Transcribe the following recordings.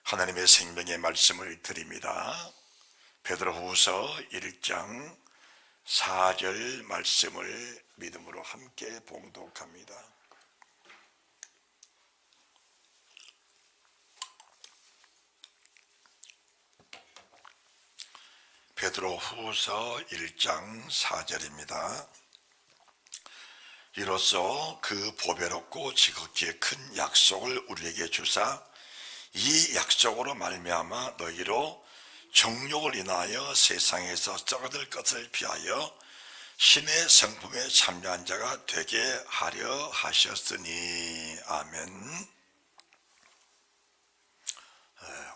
하나님의 생명의 말씀을 드립니다. 베드로후서 1장 4절 말씀을 믿음으로 함께 봉독합니다. 베드로후서 1장 4절입니다. 이로써 그 보배롭고 지극히 큰 약속을 우리에게 주사 이 약속으로 말미암아 너희로 정욕을 인하여 세상에서 썩어들 것을 피하여 신의 성품에 참여한 자가 되게 하려 하셨으니. 아멘.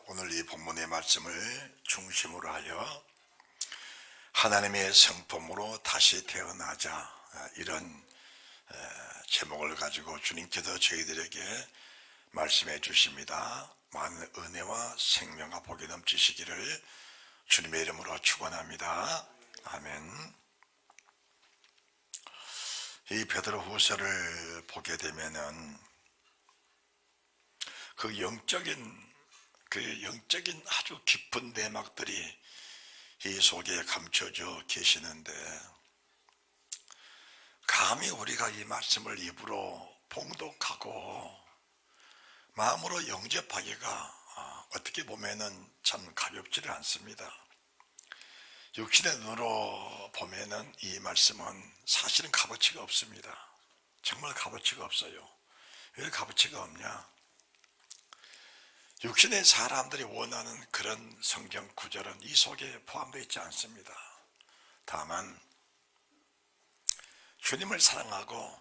오늘 이 본문의 말씀을 중심으로 하여 하나님의 성품으로 다시 태어나자, 이런 제목을 가지고 주님께서 저희들에게 말씀해 주십니다. 많은 은혜와 생명과 복이 넘치시기를 주님의 이름으로 축원합니다. 아멘. 이 베드로후서를 보게 되면은 그 영적인 아주 깊은 내막들이 이 속에 감춰져 계시는데, 감히 우리가 이 말씀을 입으로 봉독하고 마음으로 영접하기가 어떻게 보면은 참 가볍지를 않습니다. 육신의 눈으로 보면은 이 말씀은 사실은 값어치가 없습니다. 정말 값어치가 없어요. 왜 값어치가 없냐? 육신의 사람들이 원하는 그런 성경 구절은 이 속에 포함되어 있지 않습니다. 다만 주님을 사랑하고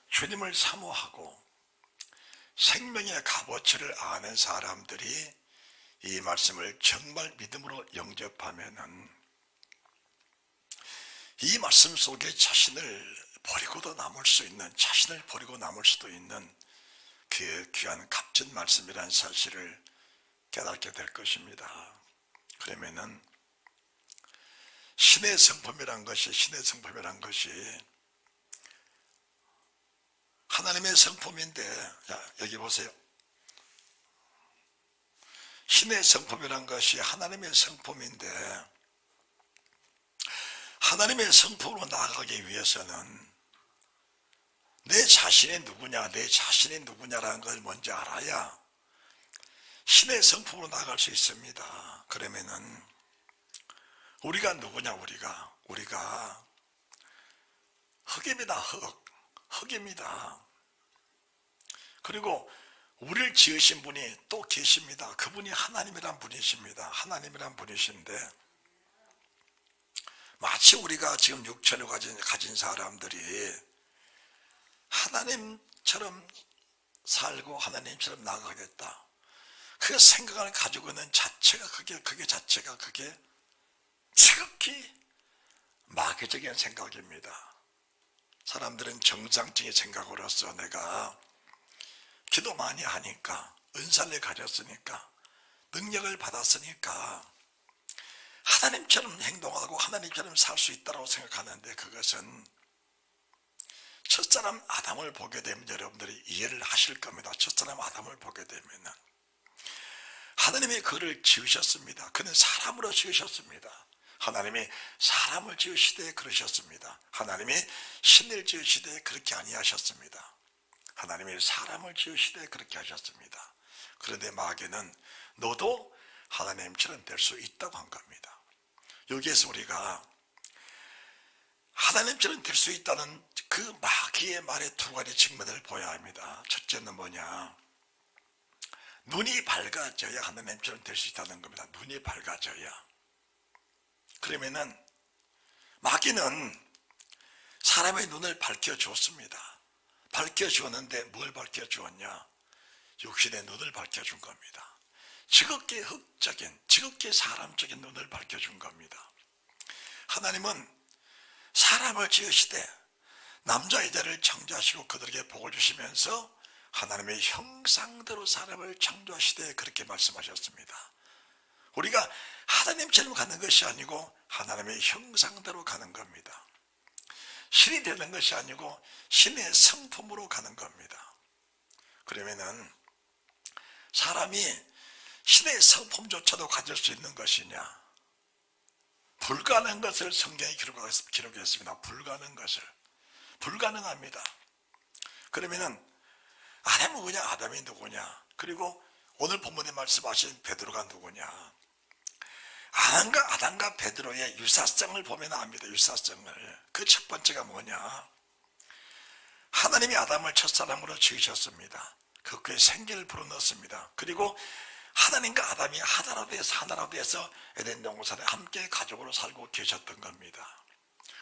주님을 사모하고 생명의 값어치를 아는 사람들이 이 말씀을 정말 믿음으로 영접하면은 이 말씀 속에 자신을 버리고도 남을 수 있는, 자신을 버리고 남을 수도 있는 그 귀한 값진 말씀이라는 사실을 깨닫게 될 것입니다. 그러면은 신의 성품이란 것이 하나님의 성품인데, 자, 여기 보세요. 신의 성품이란 것이 하나님의 성품인데, 하나님의 성품으로 나아가기 위해서는 내 자신이 누구냐라는 걸 먼저 알아야 신의 성품으로 나아갈 수 있습니다. 그러면은 우리가 누구냐? 우리가 흙입니다. 흙입니다. 그리고 우리를 지으신 분이 또 계십니다. 그분이 하나님이란 분이십니다. 하나님이란 분이신데, 마치 우리가 지금 육체를 가진 사람들이 하나님처럼 살고 하나님처럼 나아가겠다, 그 생각을 가지고 있는 자체가 그게 지극히 마귀적인 생각입니다. 사람들은 정상적인 생각으로서 내가 기도 많이 하니까, 은사를 가졌으니까, 능력을 받았으니까 하나님처럼 행동하고 하나님처럼 살 수 있다고 생각하는데, 그것은 첫사람 아담을 보게 되면 여러분들이 이해를 하실 겁니다. 첫사람 아담을 보게 되면 하나님이 그를 지으셨습니다. 그는 사람으로 지으셨습니다. 하나님이 사람을 지으시되 그러셨습니다. 하나님이 신을 지으시되 그렇게 아니하셨습니다. 하나님이 사람을 지으시되 그렇게 하셨습니다. 그런데 마귀는 너도 하나님처럼 될 수 있다고 한 겁니다. 여기에서 우리가 하나님처럼 될 수 있다는 그 마귀의 말에 두 가지 측면을 보아야 합니다. 첫째는 뭐냐? 눈이 밝아져야 하나님처럼 될 수 있다는 겁니다. 눈이 밝아져야. 그러면은 마귀는 사람의 눈을 밝혀주었습니다. 밝혀주었는데 뭘 밝혀주었냐? 육신의 눈을 밝혀준 겁니다. 지극히 흙적인, 지극히 사람적인 눈을 밝혀준 겁니다. 하나님은 사람을 지으시되 남자 여자를 창조하시고 그들에게 복을 주시면서 하나님의 형상대로 사람을 창조하시되 그렇게 말씀하셨습니다. 우리가 하나님처럼 가는 것이 아니고 하나님의 형상대로 가는 겁니다. 신이 되는 것이 아니고 신의 성품으로 가는 겁니다. 그러면은 사람이 신의 성품조차도 가질 수 있는 것이냐? 불가능한 것을 성경에 기록했습니다. 불가능한 것을. 불가능합니다. 그러면은 아담은 누구냐? 아담이 누구냐? 그리고 오늘 본문에 말씀하신 베드로가 누구냐? 아담과 베드로의 유사성을 보면 압니다. 유사성을. 그 첫 번째가 뭐냐? 하나님이 아담을 첫사람으로 지으셨습니다. 그에 생기를 불어넣었습니다. 그리고 하나님과 아담이 하나로 돼서 에덴 동산에 함께 가족으로 살고 계셨던 겁니다.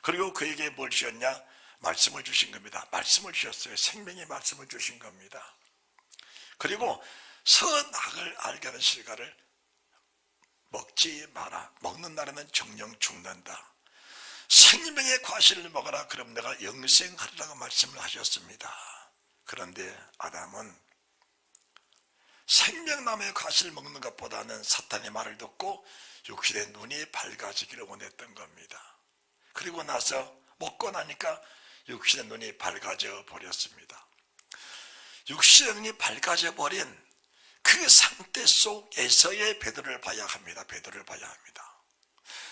그리고 그에게 뭘 주셨냐? 말씀을 주신 겁니다. 말씀을 주셨어요. 생명의 말씀을 주신 겁니다. 그리고 선악을 알게 하는 실과를 먹지 마라. 먹는 날에는 정령 죽는다. 생명의 과실을 먹어라. 그럼 내가 영생하리라고 말씀을 하셨습니다. 그런데 아담은 생명나무의 과실을 먹는 것보다는 사탄의 말을 듣고 육신의 눈이 밝아지기를 원했던 겁니다. 그리고 나서 먹고 나니까 육신의 눈이 밝아져 버렸습니다. 육신의 눈이 밝아져 버린 그 상태 속에서의 베드로를 봐야 합니다. 베드로를 봐야 합니다.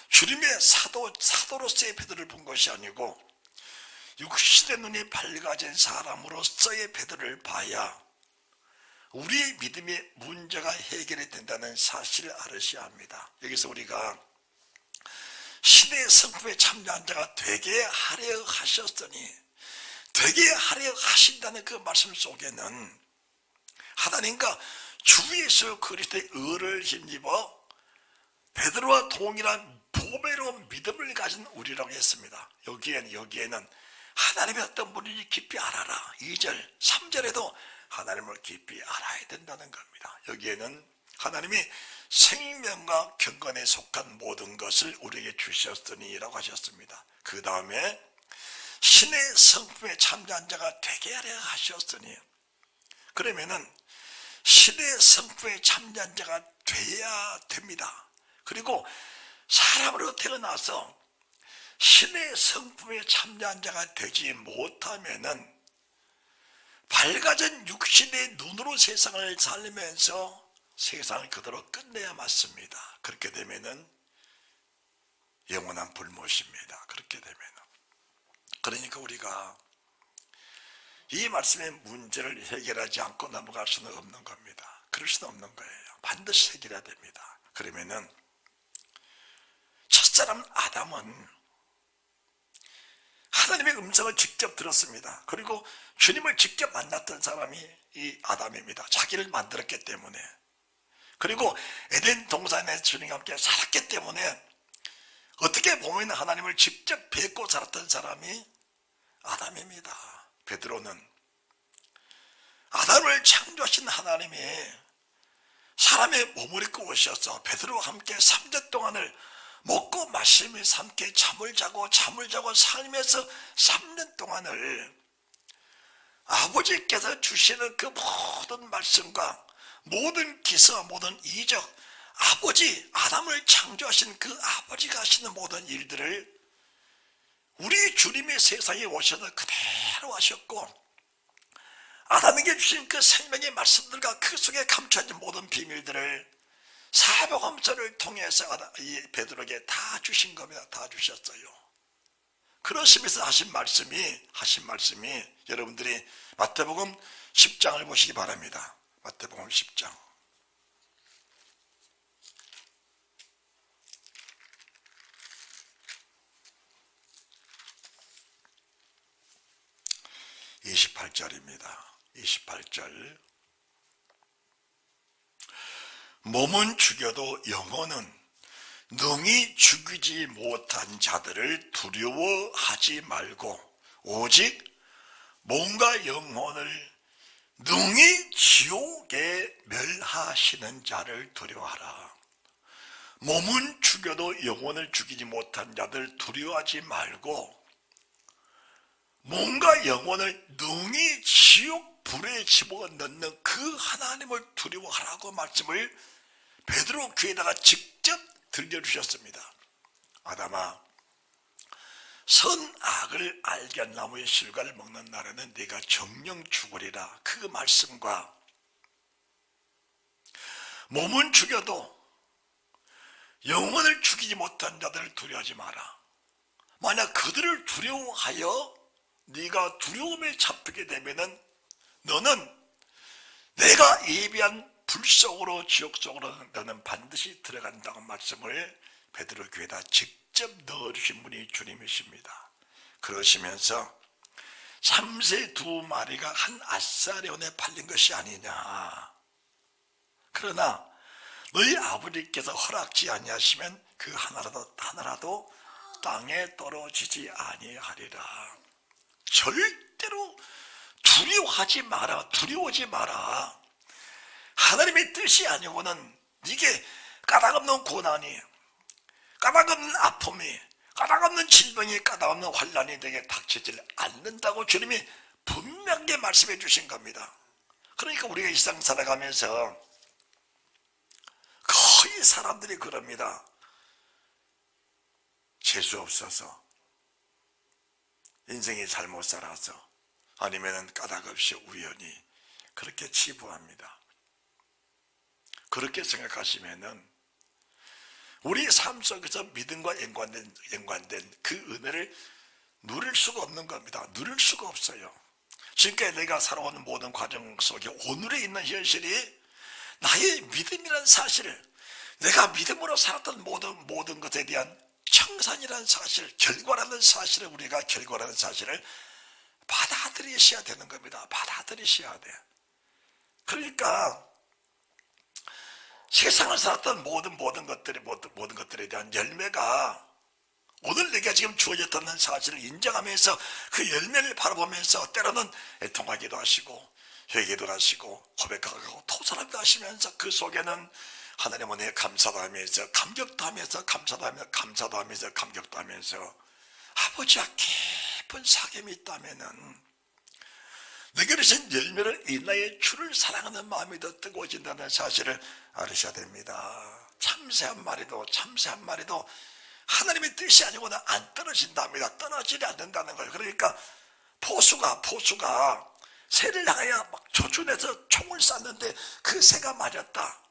주님의 사도로서의 베드로를 본 것이 아니고 육신의 눈이 밝아진 사람으로서의 베드로를 봐야 우리의 믿음의 문제가 해결이 된다는 사실을 알으셔야 합니다. 여기서 우리가 신의 성품에 참여한 자가 되게 하려 하셨으니, 되게 하려 하신다는 그 말씀 속에는 하나님과 주 예수 그리스도의 의를 힘입어 베드로와 동일한 보배로운 믿음을 가진 우리라고 했습니다. 여기에는 하나님의 어떤 분인지 깊이 알아라. 2절, 3절에도 하나님을 깊이 알아야 된다는 겁니다. 여기에는 하나님이 생명과 경건에 속한 모든 것을 우리에게 주셨으니 라고 하셨습니다. 그 다음에 신의 성품에 참여한 자가 되게 하려 하셨으니, 그러면은 신의 성품에 참여한 자가 돼야 됩니다. 그리고 사람으로 태어나서 신의 성품에 참여한 자가 되지 못하면은 밝아진 육신의 눈으로 세상을 살면서 세상을 그대로 끝내야 맞습니다. 그렇게 되면은 영원한 불못입니다. 그렇게 되면은. 그러니까 우리가 이 말씀의 문제를 해결하지 않고 넘어갈 수는 없는 겁니다. 그럴 수는 없는 거예요. 반드시 해결해야 됩니다. 그러면은 첫사람 아담은 하나님의 음성을 직접 들었습니다. 그리고 주님을 직접 만났던 사람이 이 아담입니다. 자기를 만들었기 때문에. 그리고 에덴 동산에서 주님과 함께 살았기 때문에 어떻게 보면 하나님을 직접 뵙고 살았던 사람이 아담입니다. 베드로는 아담을 창조하신 하나님이 사람의 몸을 입고 오셔서 베드로와 함께 3년 동안을 먹고 마시면서 함께 잠을 자고 살면서 3년 동안을 아버지께서 주시는 그 모든 말씀과 모든 기사, 모든 이적, 아버지 아담을 창조하신 그 아버지가 하시는 모든 일들을 우리 주님의 세상에 오셔서 그대로 하셨고, 아담에게 주신 그 생명의 말씀들과 그 속에 감춰진 모든 비밀들을 사복음서를 통해서 이 베드로에게 다 주신 겁니다. 다 주셨어요. 그러시면서 하신 말씀이 여러분들이 마태복음 10장을 보시기 바랍니다. 마태복음 10장. (28절입니다) 28절. 몸은 죽여도 영혼은 능히 죽이지 못한 자들을 두려워하지 말고 오직 몸과 영혼을 능히 지옥에 멸하시는 자를 두려워하라. 몸은 죽여도 영혼을 죽이지 못한 자들 두려워하지 말고 몸과 영혼을 능히 지옥 불에 집어넣는 그 하나님을 두려워하라고 말씀을 베드로 귀에다가 직접 들려주셨습니다. 아담아, 선악을 알게 한 나무의 실과를 먹는 날에는 네가 정령 죽으리라. 그 말씀과 몸은 죽여도 영혼을 죽이지 못한 자들을 두려워하지 마라. 만약 그들을 두려워하여 네가 두려움에 잡히게 되면은 너는 내가 예비한 불 속으로 지옥 속으로 너는 반드시 들어간다고 말씀을 베드로 귀에다 직접 넣어주신 분이 주님이십니다. 그러시면서 3세 2마리가 한 아사리온에 팔린 것이 아니냐. 그러나 너희 아버지께서 허락지 아니하시면 그 하나라도 땅에 떨어지지 아니하리라. 절대로 두려워하지 마라. 두려워하지 마라. 하나님의 뜻이 아니고는 이게 까닭없는 고난이, 까닭없는 아픔이, 까닭없는 질병이, 까닭없는 환난이 내게 닥치질 않는다고 주님이 분명하게 말씀해 주신 겁니다. 그러니까 우리가 일상 살아가면서 거의 사람들이 그럽니다. 재수 없어서, 인생이 잘못 살아서, 아니면 까닭없이 우연히 그렇게 치부합니다. 그렇게 생각하시면은 우리 삶 속에서 믿음과 연관된 그 은혜를 누릴 수가 없는 겁니다. 누릴 수가 없어요. 지금까지 내가 살아온 모든 과정 속에 오늘에 있는 현실이 나의 믿음이라는 사실, 내가 믿음으로 살았던 모든 것에 대한 청산이라는 사실, 결과라는 사실을 우리가 결과라는 사실을 받아들이셔야 되는 겁니다. 받아들이셔야 돼. 그러니까 세상을 살았던 모든 것들에 대한 열매가 오늘 내가 지금 주어졌다는 사실을 인정하면서 그 열매를 바라보면서 때로는 애통하기도 하시고 회개도 하시고 고백하고 토설하기도 하시면서 그 속에는 하나님 은혜에 감사도 하면서 감격도 하면서 감사도 하면서 감격도 하면서 아버지와 깊은 사귐이 있다면은 내게 주신 열매를 인하여 주를 사랑하는 마음이 더 뜨거워진다는 사실을 알으셔야 됩니다. 참새 한 마리도 하나님의 뜻이 아니고는 안 떨어진답니다. 떨어지지 않는다는 거예요. 그러니까 포수가 새를 향하여 막 조준해서 총을 쐈는데 그 새가 맞았다.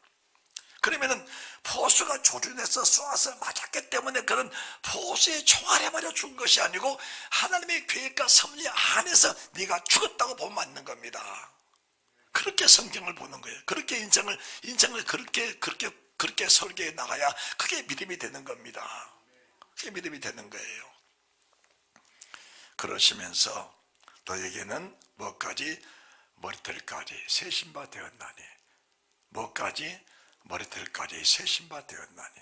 그러면은 포수가 조준해서 쏴서 맞았기 때문에 그런 포수의 총알에 맞아 죽은 것이 아니고 하나님의 계획과 섭리 안에서 네가 죽었다고 보면 맞는 겁니다. 그렇게 성경을 보는 거예요. 그렇게 인생을 그렇게 설계해 나가야 그게 믿음이 되는 겁니다. 그게 믿음이 되는 거예요. 그러시면서 너에게는 뭐까지 머리털까지 새 신바 되었나니, 뭐까지 머리털까지 새 신바 되었나니.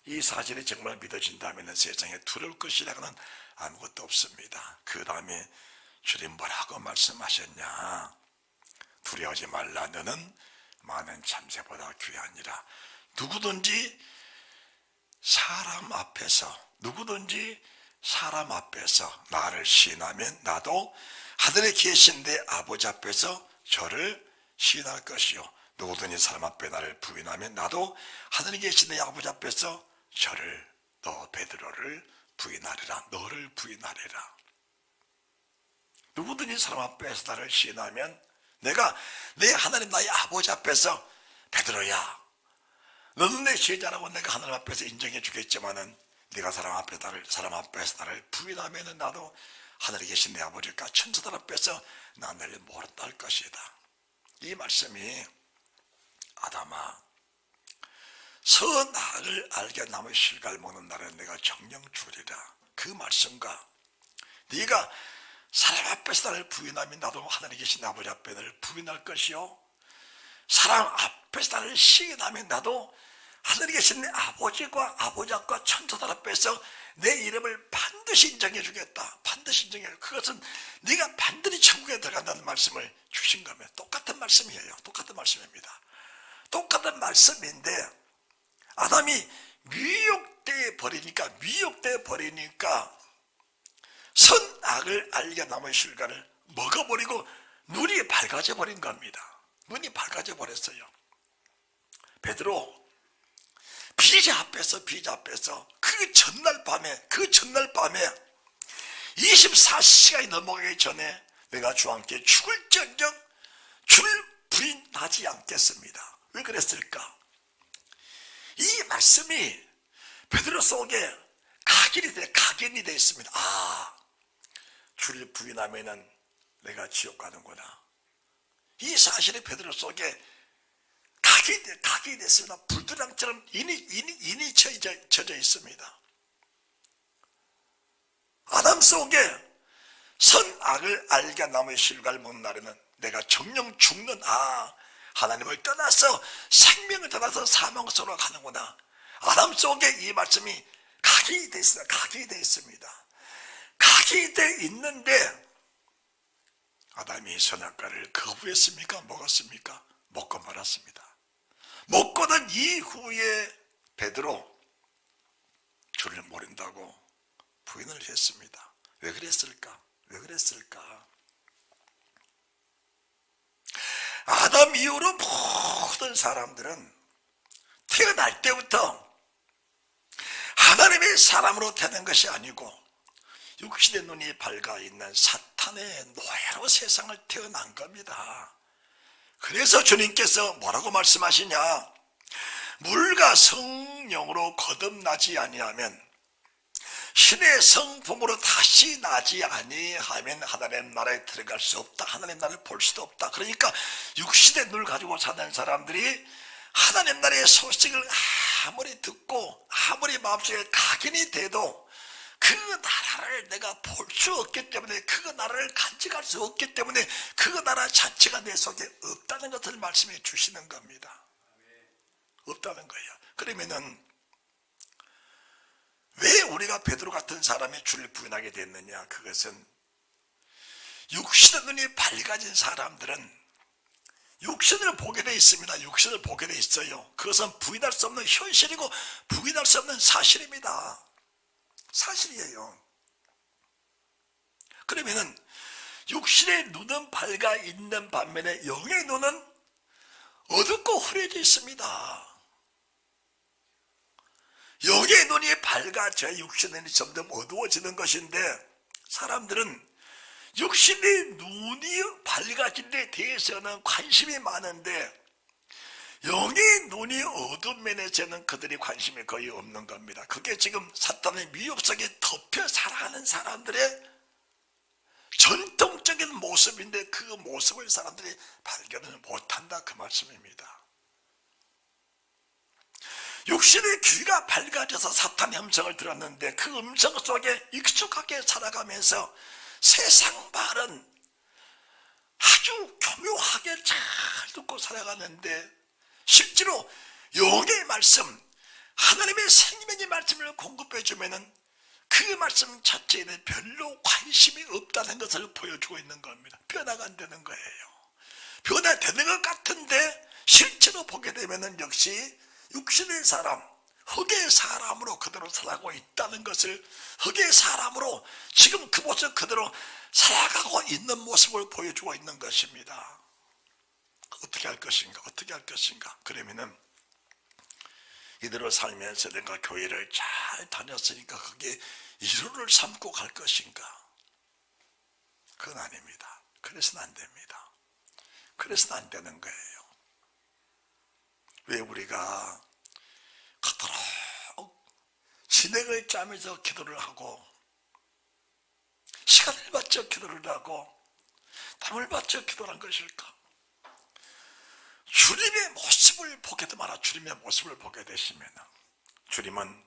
이 사실이 정말 믿어진다면 세상에 두려울 것이라고는 아무것도 없습니다. 그 다음에 주님 뭐라고 말씀하셨냐. 두려워하지 말라. 너는 많은 참새보다 귀하니라. 누구든지 사람 앞에서 나를 시인하면 나도 하늘에 계신 내 아버지 앞에서 저를 시인할 것이요. 누구든지 사람 앞에 나를 부인하면 나도 하늘에 계신 내 아버지 앞에서 너 베드로를 부인하리라. 너를 부인하리라. 누구든지 사람 앞에서 나를 시인하면 내가 내 하나님 나의 아버지 앞에서 베드로야, 너는 내 제자라고 내가 하나님 앞에서 인정해 주겠지만은 네가 사람 앞에서 나를 부인하면은 나도 하늘에 계신 내 아버지가 천사들 앞에서 나를 모른다 할 것이다. 이 말씀이 아담아, 선악을 알게 나무의 실과를 먹는 날에 내가 정령 주리라. 그 말씀과 네가 사람 앞에서 나를 부인하면 나도 하늘에 계신 아버지 앞에 나를 부인할 것이요, 사람 앞에서 나를 시인하면 나도 하늘에 계신 내 아버지 앞과 천사들 앞에서 내 이름을 반드시 인정해 주겠다. 반드시 인정해. 그것은 네가 반드시 천국에 들어간다는 말씀을 주신 거면 똑같은 말씀이에요. 똑같은 말씀입니다. 똑같은 말씀인데 아담이 미혹되어 버리니까 선악을 알게 나무의 실과를 먹어버리고 눈이 밝아져 버린 겁니다. 눈이 밝아져 버렸어요. 베드로 비자 앞에서 그 전날 밤에 24시간이 넘어가기 전에 내가 주와 함께 죽을지언정 주를 부인하지 않겠습니다. 왜 그랬을까? 이 말씀이 베드로 속에 각인이 되어 있습니다. 아, 주를 부인하면은 내가 지옥 가는구나. 이 사실이 베드로 속에 각인이 됐습니다. 불두랑처럼 인이 젖어 있습니다. 아담 속에 선악을 알게 남의 실과를 못 나르는 내가 정령 죽는 하나님을 떠나서 생명을 떠나서 사망 속으로 가는구나. 아담 속에 이 말씀이 각인이 되어 있습니다. 각인이 되어 있습니다. 각인이 되어 있는데 아담이 선악과를 거부했습니까? 먹었습니까? 먹고 말았습니다. 먹고는 이후에 베드로 주를 모른다고 부인을 했습니다. 왜 그랬을까? 왜 그랬을까? 아담 이후로 모든 사람들은 태어날 때부터 하나님의 사람으로 태어난 것이 아니고 육신의 눈이 밝아 있는 사탄의 노예로 세상을 태어난 겁니다. 그래서 주님께서 뭐라고 말씀하시냐? 물과 성령으로 거듭나지 아니하면 신의 성품으로 다시 나지 아니하면 하나님 나라에 들어갈 수 없다. 하나님 나라를 볼 수도 없다. 그러니까 육신의 눈을 가지고 사는 사람들이 하나님 나라의 소식을 아무리 듣고 아무리 마음속에 각인이 돼도 그 나라를 내가 볼 수 없기 때문에, 그 나라를 간직할 수 없기 때문에 그 나라 자체가 내 속에 없다는 것을 말씀해 주시는 겁니다. 없다는 거예요. 그러면은 왜 우리가 베드로 같은 사람이 주를 부인하게 됐느냐? 그것은 육신의 눈이 밝아진 사람들은 육신을 보게 돼 있습니다. 육신을 보게 돼 있어요. 그것은 부인할 수 없는 현실이고 부인할 수 없는 사실입니다. 사실이에요. 그러면은 육신의 눈은 밝아 있는 반면에 영의 눈은 어둡고 흐려져 있습니다. 영의 눈이 밝아져야 육신의 눈이 점점 어두워지는 것인데 사람들은 육신의 눈이 밝아진 데 대해서는 관심이 많은데 영의 눈이 어두운 면에서는 그들이 관심이 거의 없는 겁니다. 그게 지금 사탄의 미혹 속에 덮여 살아가는 사람들의 전통적인 모습인데 그 모습을 사람들이 발견을 못한다, 그 말씀입니다. 육신의 귀가 밝아져서 사탄의 음성을 들었는데 그 음성 속에 익숙하게 살아가면서 세상 말은 아주 교묘하게 잘 듣고 살아가는데 실제로 영의 말씀, 하나님의 생명의 말씀을 공급해 주면은 그 말씀 자체에는 별로 관심이 없다는 것을 보여주고 있는 겁니다. 변화가 안 되는 거예요. 변화되는 것 같은데 실제로 보게 되면은 역시 육신의 사람, 흙의 사람으로 그대로 살아가고 있다는 것을, 흙의 사람으로 지금 그 모습 그대로 살아가고 있는 모습을 보여주고 있는 것입니다. 어떻게 할 것인가? 어떻게 할 것인가? 그러면은 이대로 살면서 내가 교회를 잘 다녔으니까 그게 이루를 삼고 갈 것인가? 그건 아닙니다. 그래서는 안 됩니다. 그래서는 안 되는 거예요. 왜 우리가 그토록 진행을 짜면서 기도를 하고 시간을 바쳐 기도를 하고 땀을 바쳐 기도를 한 것일까? 주님의 모습을 보게도 말아. 주님의 모습을 보게 되시면 주님은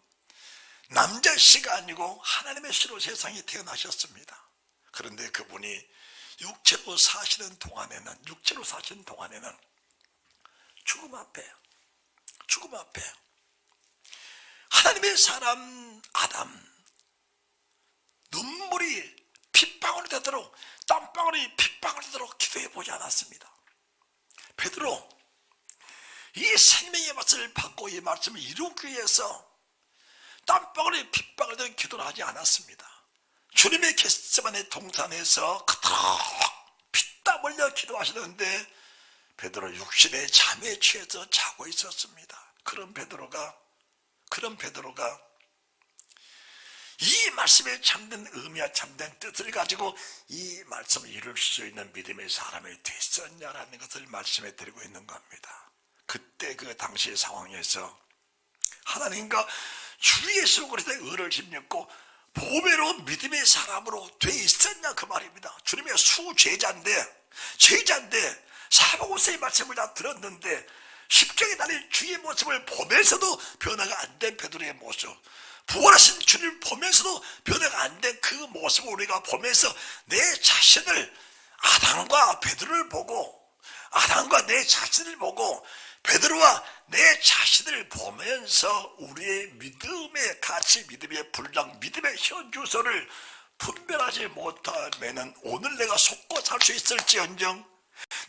남자씨가 아니고 하나님의 씨로 세상에 태어나셨습니다. 그런데 그분이 육체로 사시는 동안에는 죽음 앞에 하나님의 사람 아담 눈물이 핏방울이 되도록, 땀방울이 핏방울이 되도록 기도해 보지 않았습니다. 베드로 이 생명의 맛을 받고 이 말씀을 이루기 위해서 땀방울이 핏방울이 되도록 기도를 하지 않았습니다. 주님의 겟세마네 동산에서 그토록 피땀 흘려 기도하시는데 베드로 육신의 잠에 취해서 자고 있었습니다. 그런 베드로가 이 말씀에 참된 의미와 참된 뜻을 가지고 이 말씀을 이룰 수 있는 믿음의 사람이 됐었냐라는 것을 말씀해 드리고 있는 겁니다. 그때 그 당시의 상황에서 하나님과 주 예수 그리스도의 의를 힘입고 보배로 믿음의 사람으로 돼 있었냐 그 말입니다. 주님의 수제자인데 사복음서의 말씀을 다 들었는데 십자가에 달린 주의 모습을 보면서도 변화가 안 된 베드로의 모습, 부활하신 주님을 보면서도 변화가 안 된 그 모습을 우리가 보면서 내 자신을 아담과 베드로를 보고 아담과 내 자신을 보고 베드로와 내 자신을 보면서 우리의 믿음의 가치, 믿음의 분량, 믿음의 현주소를 분별하지 못하면 오늘 내가 속고 살 수 있을지언정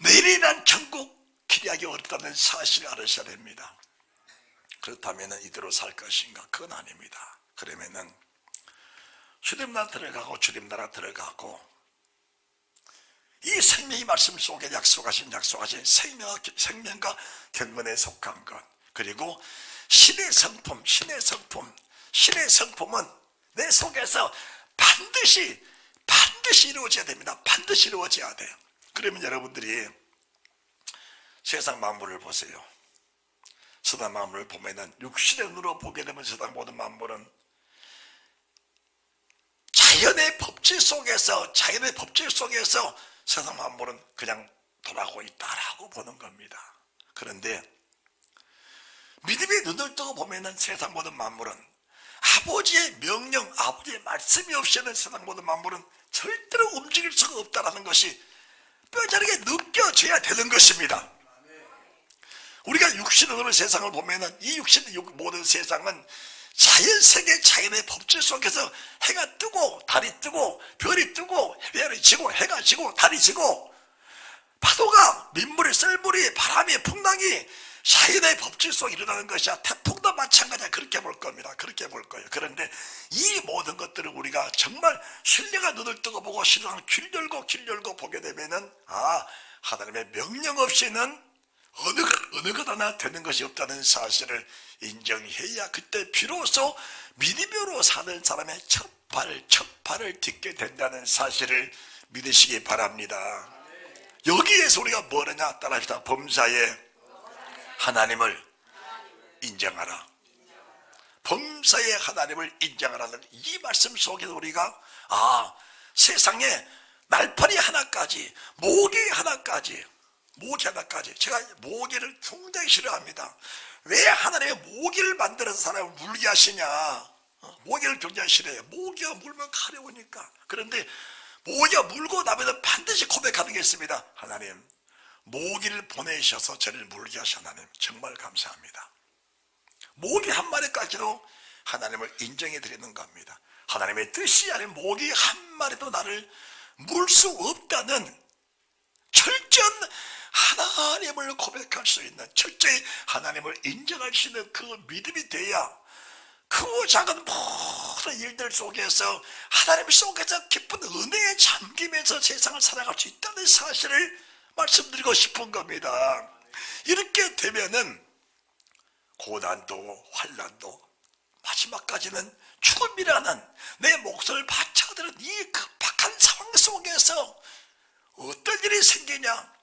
내일이 난 천국 기대하기 어렵다는 사실을 알으셔야 됩니다. 그렇다면 이대로 살 것인가? 그건 아닙니다. 그러면은 주님 나라 들어가고 이 생명의 말씀 속에 약속하신 생명과 경건에 속한 것, 그리고 신의 성품은 내 속에서 반드시 이루어져야 됩니다. 반드시 이루어져야 돼요. 그러면 여러분들이 세상 만물을 보세요. 세상 만물을 보면은 육신의 눈으로 보게 되면 세상 모든 만물은 자연의 법칙 속에서 세상 만물은 그냥 돌아가고 있다라고 보는 겁니다. 그런데 믿음의 눈을 뜨고 보면은 세상 모든 만물은 아버지의 명령, 아버지의 말씀이 없이는 세상 모든 만물은 절대로 움직일 수가 없다라는 것이 뼈저리게 느껴져야 되는 것입니다. 우리가 육신의 눈으로 세상을 보면은 이 육신의 모든 세상은 자연세계 자연의 법칙 속에서 해가 뜨고 달이 뜨고 별이 뜨고 별이 지고 해가 지고 달이 지고 파도가 민물이 썰물이 바람이 풍랑이 자연의 법칙 속에 일어나는 것이야. 태풍도 마찬가지야. 그렇게 볼 겁니다. 그렇게 볼 거예요. 그런데 이 모든 것들을 우리가 정말 신뢰가 눈을 뜨고 보고 신앙을 길 열고 보게 되면은 하나님의 명령 없이는 어느 것 하나 되는 것이 없다는 사실을 인정해야 그때 비로소 믿음으로 사는 사람의 첫 발을 딛게 된다는 사실을 믿으시기 바랍니다. 여기에서 우리가 뭐냐 따라합시다. 범사에 하나님을 인정하라. 범사에 하나님을 인정하라는 이 말씀 속에서 우리가 세상에 날파리 하나까지 모기 하나까지 제가 모기를 굉장히 싫어합니다. 왜 하나님의 모기를 만들어서 사람을 물게 하시냐? 모기를 굉장히 싫어해요. 모기가 물면 가려우니까. 그런데 모기가 물고 나면 반드시 고백하는 게 있습니다. 하나님, 모기를 보내셔서 저를 물게 하신 하나님 정말 감사합니다. 모기 한 마리까지도 하나님을 인정해 드리는 겁니다. 하나님의 뜻이 아닌 모기 한 마리도 나를 물 수 없다는 철저한 하나님을 고백할 수 있는, 철저히 하나님을 인정할 수 있는 그 믿음이 돼야 그 작은 모든 일들 속에서 하나님 속에서 깊은 은혜에 잠기면서 세상을 살아갈 수 있다는 사실을 말씀드리고 싶은 겁니다. 이렇게 되면은 고난도 환난도 마지막까지는 죽음이라는 내 몫을 바쳐드는 이 급박한 상황 속에서 어떤 일이 생기냐?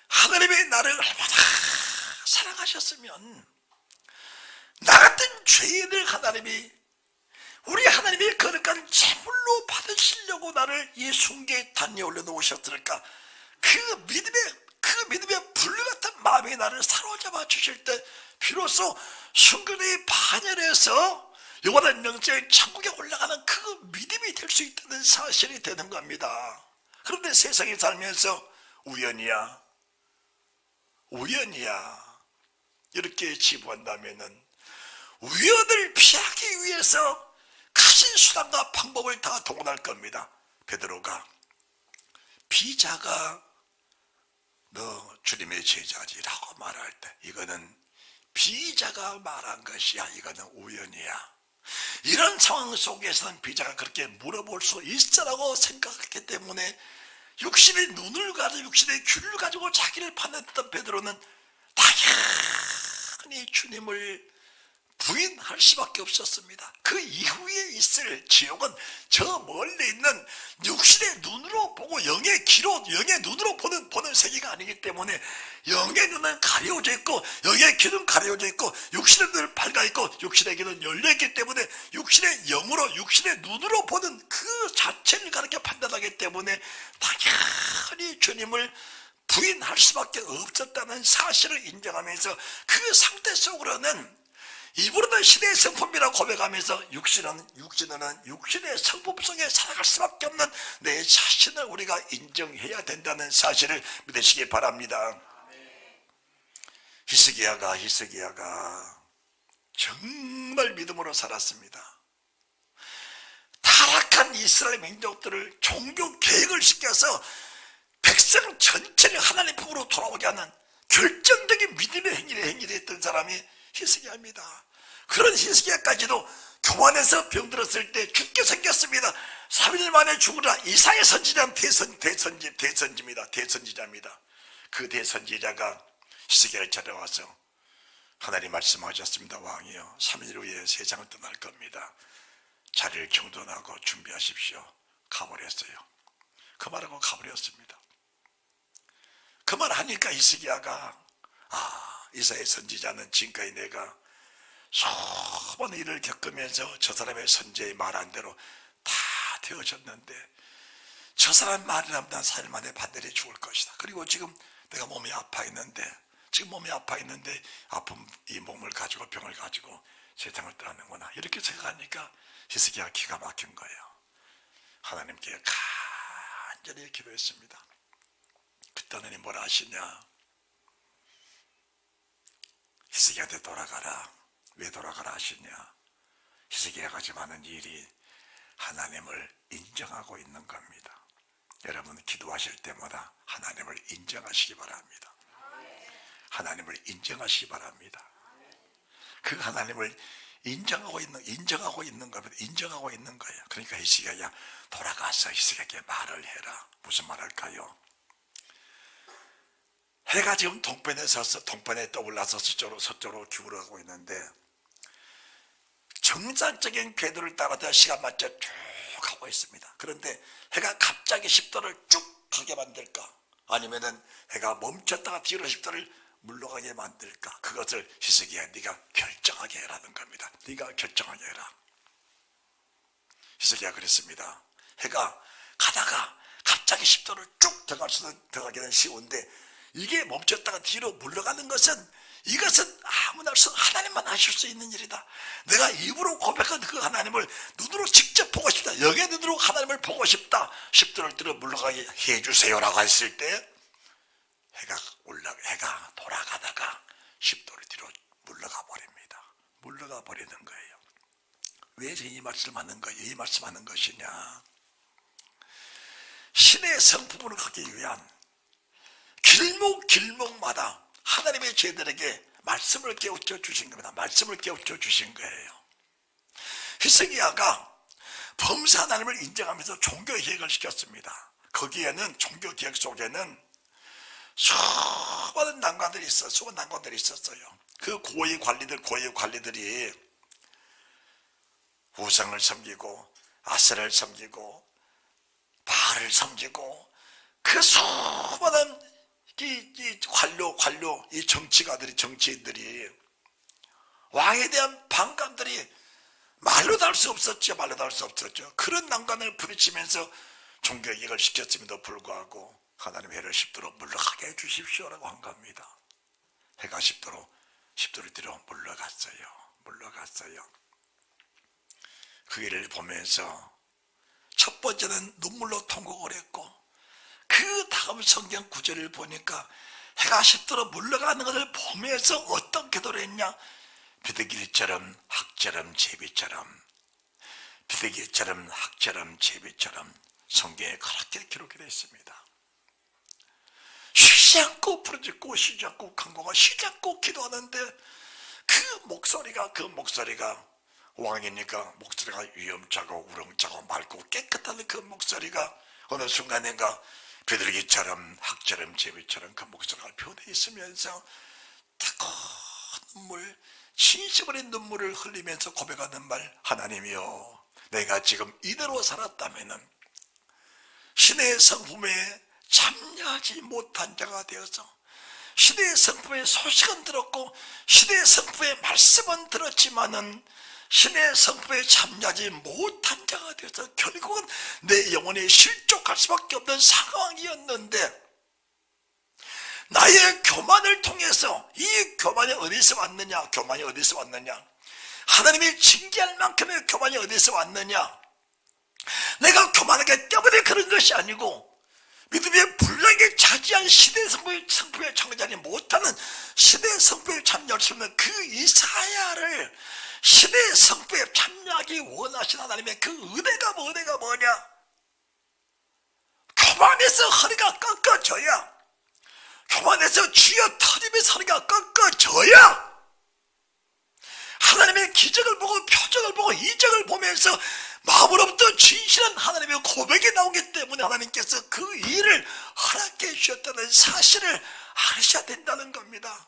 하나님이 나를 얼마나 사랑하셨으면 나 같은 죄인을 우리 하나님이 거룩한 제물로 받으시려고 나를 이 숭계의 단위에 올려놓으셨을까? 그 믿음의 불같은 마음이 나를 사로잡아 주실 때 비로소 순간의 반열에서 영원한 영적인 천국에 올라가는 그 믿음이 될 수 있다는 사실이 되는 겁니다. 그런데 세상에 살면서 우연이야 이렇게 치부한다면은 우연을 피하기 위해서 가진 수단과 방법을 다 동원할 겁니다. 베드로가 비자가 너 주님의 제자지라고 말할 때 이거는 비자가 말한 것이야. 이거는 우연이야. 이런 상황 속에서는 비자가 그렇게 물어볼 수 있어라고 생각했기 때문에 육신의 눈을 가지고 육신의 귀를 가지고 자기를 판단했던 베드로는 당연히 주님을 부인할 수밖에 없었습니다. 그 이후에 있을 지옥은 저 멀리 있는 육신의 눈으로 보고 영의 귀로, 영의 눈으로 보는 세계가 아니기 때문에 영의 눈은 가려져 있고 영의 귀는 가려져 있고 육신의 눈은 밝아 있고 육신의 귀는 열려 있기 때문에 육신의 영으로, 육신의 눈으로 보는 그 자체를 가르쳐 판단하기 때문에 당연히 주님을 부인할 수밖에 없었다는 사실을 인정하면서 그 상태 속으로는 입으로는 신의 성품이라고 고백하면서 육신의 성품 속에 살아갈 수밖에 없는 내 자신을 우리가 인정해야 된다는 사실을 믿으시기 바랍니다. 히스기야가 정말 믿음으로 살았습니다. 타락한 이스라엘 민족들을 종교 개혁을 시켜서 백성 전체를 하나님 품으로 돌아오게 하는 결정적인 믿음의 행위를 했던 사람이 히스기야입니다. 그런 히스기야까지도 교만해서 병들었을 때 죽게 생겼습니다. 3일 만에 죽으라. 이사야 선지자는 대선지자입니다. 그 대선지자가 히스기야를 찾아와서 하나님 말씀하셨습니다. 왕이여, 3일 후에 세상을 떠날 겁니다. 자리를 정돈하고 준비하십시오. 가버렸어요. 그 말하고 가버렸습니다. 그 말 하니까 히스기야가 이사야 선지자는 지금까지 내가 수많은 일을 겪으면서 저 사람의 선지의 말한 대로 다 되어졌는데 저 사람 말이라면 난 4일 만에 반드시 죽을 것이다. 그리고 지금 내가 몸이 아파 있는데 아픈 이 몸을 가지고 병을 가지고 세상을 떠나는구나 이렇게 생각하니까 히스기야가 기가 막힌 거예요. 하나님께 간절히 기도했습니다. 그때 하나님 뭐라 하시냐? 히스기야한테 돌아가라. 왜 돌아가라 하시냐? 히스기야가 지금 하는 일이 하나님을 인정하고 있는 겁니다. 여러분 기도하실 때마다 하나님을 인정하시기 바랍니다. 하나님을 인정하시기 바랍니다. 그 하나님을 인정하고 있는 겁니다. 인정하고 있는 거예요. 그러니까 히스기야야 돌아가서 히스기야에게 말을 해라. 무슨 말 할까요? 해가 지금 동편에 떠올라서 서쪽으로 기울어가고 있는데 정상적인 궤도를 따라서 시간 맞춰 쭉 가고 있습니다. 그런데 해가 갑자기 10도를 쭉 가게 만들까? 아니면은 해가 멈췄다가 뒤로 10도를 물러가게 만들까? 그것을 히스기야 네가 결정하게 해라는 겁니다. 네가 결정하게 해라. 히스기야 그랬습니다. 해가 가다가 갑자기 10도를 쭉 들어가기는 쉬운데 이게 멈췄다가 뒤로 물러가는 것은 이것은 아무나 할 수 하나님만 하실 수 있는 일이다. 내가 입으로 고백한 그 하나님을 눈으로 직접 보고 싶다. 영의 눈으로 하나님을 보고 싶다. 10도를 뒤로 물러가게 해주세요라고 했을 때 해가 돌아가다가 10도를 뒤로 물러가 버립니다. 물러가 버리는 거예요. 왜 이 말씀하는 거예요? 이 말씀하는 것이냐? 신의 성품으로 가기 위한 길목마다 하나님의 죄들에게 말씀을 깨우쳐 주신 겁니다. 말씀을 깨우쳐 주신 거예요. 히스기야가 범사 하나님을 인정하면서 종교개혁을 시켰습니다. 거기에는 종교개혁 속에는 수많은 난관들이 있었어요. 그 고위 관리들이 우상을 섬기고 아세라를 섬기고 바알을 섬기고 그 수많은 이 관료, 이 정치인들이 왕에 대한 반감들이 말로 다 할 수 없었죠. 그런 난관을 부딪히면서 종교개혁을 시켰음에도 불구하고 하나님 해를 10도로 물러가게 해주십시오라고 한 겁니다. 해가 10도를 뒤로 물러갔어요. 그 일을 보면서 첫 번째는 눈물로 통곡을 했고 그 다음 성경 구절을 보니까 해가 10도로 물러가는 것을 보면서 어떤 기도를 했냐? 비둘기처럼 학처럼 제비처럼 성경에 그렇게 기록이 되어 있습니다. 쉬지 않고 부르짖고 쉬지 않고 간구하고 쉬지 않고 기도하는데 그 목소리가 왕이니까 목소리가 위엄차고 우렁차고 맑고 깨끗한 그 목소리가 어느 순간인가 비둘기처럼 학처럼 제비처럼 그 목소리가 표현되어 있으면서 뜨거운 눈물, 진심 어린 눈물을 흘리면서 고백하는 말, 하나님이여, 내가 지금 이대로 살았다면 신의 성품에 참여하지 못한 자가 되어서 신의 성품의 소식은 들었고 신의 성품의 말씀은 들었지만은 신의 성품에 참여하지 못한 자가 되어서 결국은 내 영혼이 실족할 수밖에 없는 상황이었는데, 나의 교만을 통해서, 이 교만이 어디서 왔느냐? 교만이 어디서 왔느냐? 하나님이 징계할 만큼의 교만이 어디서 왔느냐? 내가 교만하기 때문에 그런 것이 아니고 믿음의 분량에 차지한 시대 성품에 참여하지 못하는, 시대 성품에 참여할 수 없는 그 이사야를 시대 성품에 참여하기 원하신 하나님의 그 은혜가 뭐냐? 교만해서 허리가 꺾어져야, 교만해서 쥐어 터지면서 허리가 꺾어져야 하나님의 기적을 보고 표적을 보고 이적을 보면서 마음으로부터 진실한 하나님의 고백이 나오기 때문에 하나님께서 그 일을 허락해 주셨다는 사실을 알으셔야 된다는 겁니다.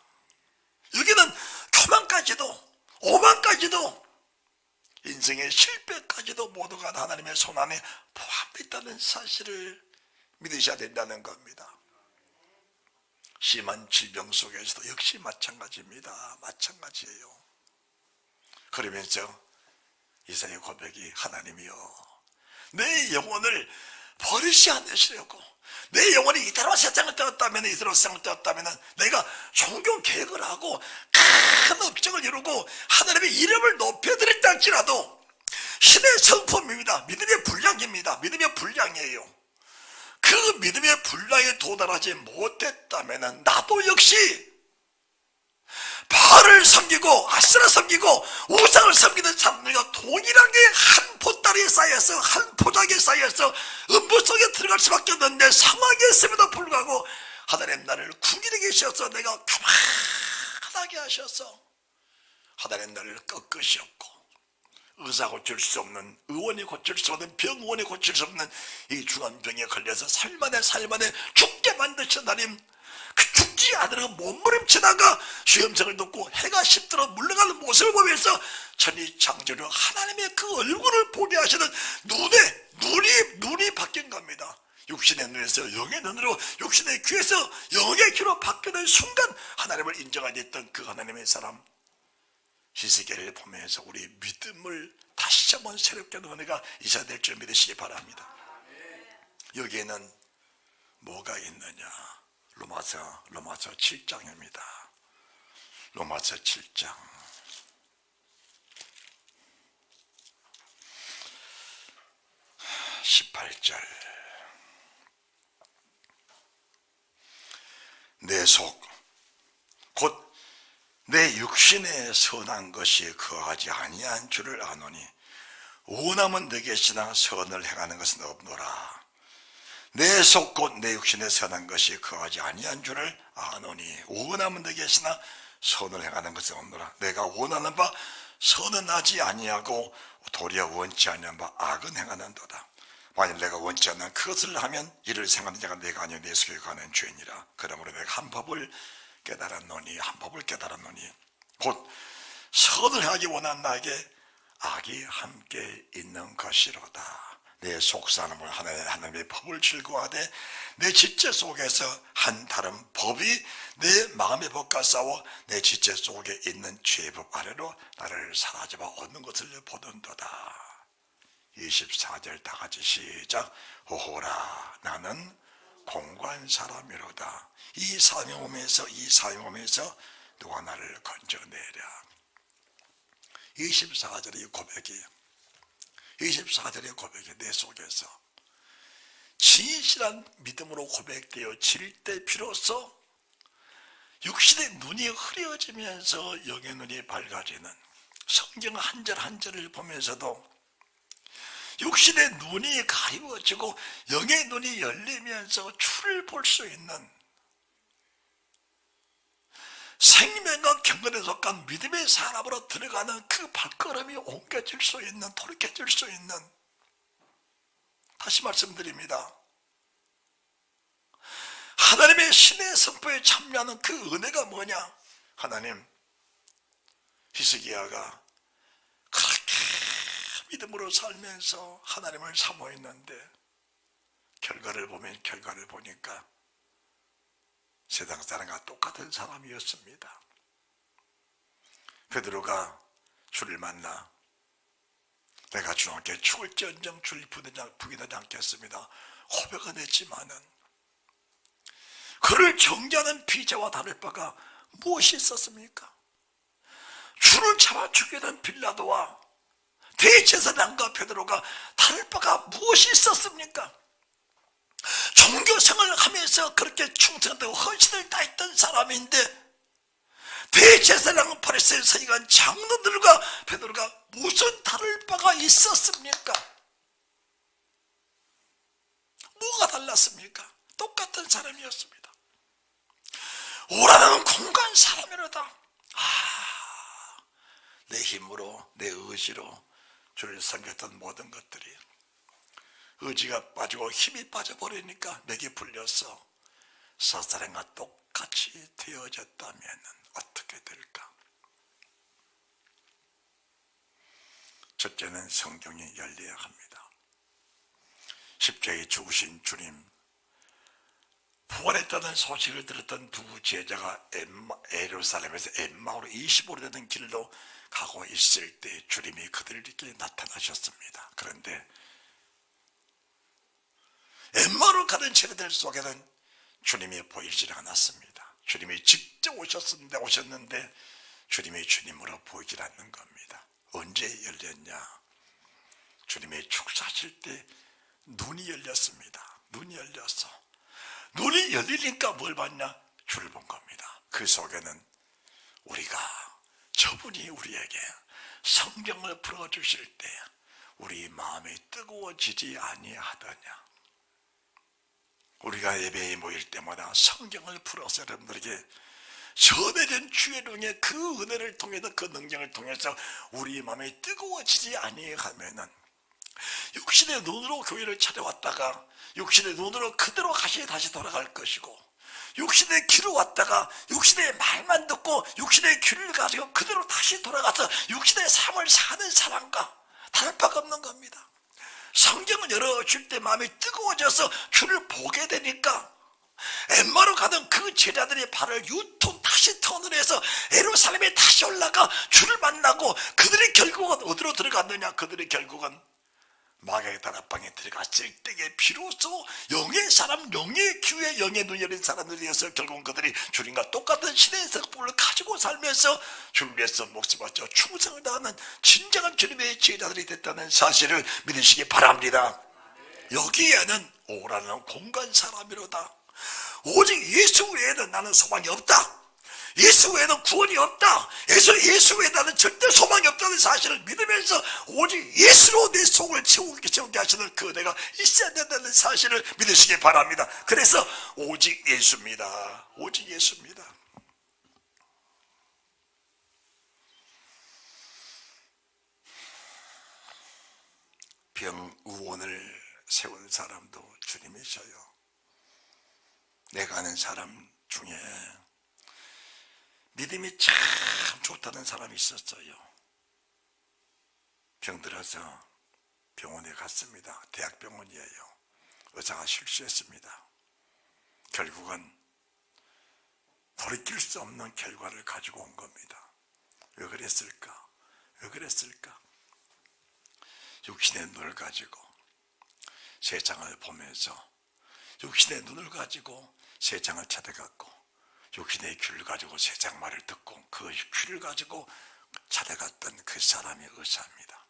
여기는 교만까지도, 오만까지도, 인생의 실패까지도 모두가 하나님의 손안에 포함되어 있다는 사실을 믿으셔야 된다는 겁니다. 심한 질병 속에서도 역시 마찬가지입니다. 마찬가지예요. 그러면서 이사야 고백이, 하나님이여, 내 영혼을 버리지 않으시려고, 내 영혼이 이대로 세상을 떠났다면, 내가 종교 개혁을 하고 큰 업적을 이루고 하나님의 이름을 높여드린다 할지라도 신의 성품입니다. 믿음의 분량입니다. 믿음의 분량이에요. 그 믿음의 분량에 도달하지 못했다면 나도 역시 바알을 섬기고 아세라 섬기고 우상을 섬기는 사람들과 동일하게 한 보따리에 쌓여서, 한 포장에 쌓여서 음부 속에 들어갈 수밖에 없는 내 상황이었음에도 불구하고 하나님 나를 구기게 계셔서, 내가 가만하게 하셔서 하나님 나를 꺾으셨고, 의사 고칠 수 없는, 의원이 고칠 수 없는, 병원이 고칠 수 없는 이 중환병에 걸려서 살만에 죽게 만드신 하나님, 그 죽지 않으려고 몸부림치다가 수염생을 돋고 해가 십도록 물러가는 모습을 보면서 천지창조로 하나님의 그 얼굴을 보게 하시는 눈이 바뀐 겁니다. 육신의 눈에서 영의 눈으로, 육신의 귀에서 영의 귀로 바뀌는 순간 하나님을 인정하게 됐던 그 하나님의 사람 히스기야를 보면서 우리 믿음을 다시 한번 새롭게 하는 은혜가 있어야 될 줄 믿으시기 바랍니다. 여기에는 뭐가 있느냐? 로마서 7장입니다. 로마서 7장 18절. 내 속 곧 내 육신에 선한 것이 거하지 아니한 줄을 아노니 원함은 내 계시나 선을 행하는 것은 없노라. 내 속 곧 내 육신에 선한 것이 거하지 아니한 줄을 아노니 원함은 내 계시나 선을 행하는 것은 없노라. 내가 원하는 바 선은 하지 아니하고 도리어 원치 아니한 바 악은 행하는도다. 만일 내가 원치 않는 그것을 하면 이를 생각하는 자가 내가 아니여 내 속에 거하는 죄니라. 그러므로 내가 한 법을 깨달았노니 곧 선을 하기 원한 나에게 악이 함께 있는 것이로다. 내 속사람을 하나님의 법을 즐거워하되 내 지체 속에서 한 다른 법이 내 마음의 법과 싸워 내 지체 속에 있는 죄의 법 아래로 나를 사라져봐 얻는 것을 보던도다. 24절 다 같이 시작. 오호라 나는 공고한 사람이로다. 이 사명함에서 누가 나를 건져내랴. 24절의 고백이에요. 24절의 고백이 내 속에서 진실한 믿음으로 고백되어질 때 비로소 육신의 눈이 흐려지면서 영의 눈이 밝아지는, 성경 한 절 한 절을 보면서도 육신의 눈이 가리워지고 영의 눈이 열리면서 주를 볼 수 있는, 생명과 경건에 속한 믿음의 사람으로 들어가는 그 발걸음이 옮겨질 수 있는, 돌이켜질 수 있는, 다시 말씀드립니다. 하나님의 신의 선포에 참여하는 그 은혜가 뭐냐? 하나님, 히스기야가 그렇게 믿음으로 살면서 하나님을 사모했는데 결과를 보니까 세상 사람과 똑같은 사람이었습니다. 베드로가 주를 만나 내가 주와 함께 죽을지언정 주를 부인하지 않겠습니다 고백은 했지만은 그를 정죄하는 비자와 다를 바가 무엇이 있었습니까? 주를 잡아 죽게 된 빌라도와 대제사장과 베드로가 다를 바가 무엇이 있었습니까? 종교생활을 하면서 그렇게 충성되고 헌신을 다했던 사람인데 대제사장 바리새인 서기관 장로들과 베드로가 무슨 다를 바가 있었습니까? 뭐가 달랐습니까? 똑같은 사람이었습니다. 오라는 공간 사람이로다. 내 힘으로 내 의지로 주를 섬겼던 모든 것들이 의지가 빠지고 힘이 빠져버리니까 맥이 풀려서 사사람과 똑같이 되어졌다면 어떻게 될까? 첫째는 성경이 열려야 합니다. 십자가에 죽으신 주님, 부활했다는 소식을 들었던 두 제자가 예루살렘에서 엠마오로 25리 되는 길로 가고 있을 때 주님이 그들에게 나타나셨습니다. 그런데 엠마오로 가는 제자들 속에는 주님이 보이질 않았습니다. 주님이 직접 오셨는데 주님이 주님으로 보이질 않는 겁니다. 언제 열렸냐? 주님이 축사하실 때 눈이 열렸습니다. 눈이 열리니까 뭘 봤냐? 주를 본 겁니다. 그 속에는 저분이 우리에게 성경을 풀어주실 때 우리 마음이 뜨거워지지 아니하더냐? 우리가 예배에 모일 때마다 성경을 풀어서 여러분들에게 전해진 주의 능의 그 은혜를 통해서 그 능력을 통해서 우리 마음이 뜨거워지지 아니하면은 육신의 눈으로 교회를 찾아왔다가 육신의 눈으로 그대로 다시 돌아갈 것이고 육신의 귀로 왔다가 육신의 말만 듣고 육신의 귀를 가지고 그대로 다시 돌아가서 육신의 삶을 사는 사람과 다를 바가 없는 겁니다. 성경을 열어줄 때 마음이 뜨거워져서 주를 보게 되니까 엠마로 가던 그 제자들의 발을 다시 턴을 해서 예루살렘에 다시 올라가 주를 만나고 그들이 결국은 어디로 들어갔느냐? 그들이 결국은 마귀의 다락방에 들어갔을 때에 비로소 영의 사람, 영의 귀에 영의 눈 열린 사람들이어서 결국은 그들이 주님과 똑같은 신의 성품을 가지고 살면서 주를 위해서 목숨 바쳐 충성을 다하는 진정한 주님의 제자들이 됐다는 사실을 믿으시기 바랍니다. 여기에는 오라는 공간 사람이로다. 오직 예수 외에는 나는 소망이 없다. 예수 외에는 구원이 없다. 예수 외에 나는 절대 소망이 없다는 사실을 믿으면서 오직 예수로 내 속을 채우게 하시는 그 은혜가 있어야 된다는 사실을 믿으시기 바랍니다. 그래서 오직 예수입니다. 오직 예수입니다. 병의원을 세운 사람도 주님이셔요. 내가 아는 사람 중에 믿음이 참 좋다는 사람이 있었어요. 병들어서 병원에 갔습니다. 대학병원이에요. 의사가 실수했습니다. 결국은 돌이킬 수 없는 결과를 가지고 온 겁니다. 왜 그랬을까? 육신의 눈을 가지고 세상을 보면서 육신의 눈을 가지고 세상을 찾아갔고 육신의 귀를 가지고 세상 말을 듣고 그 귀를 가지고 찾아갔던 그 사람이 의사입니다.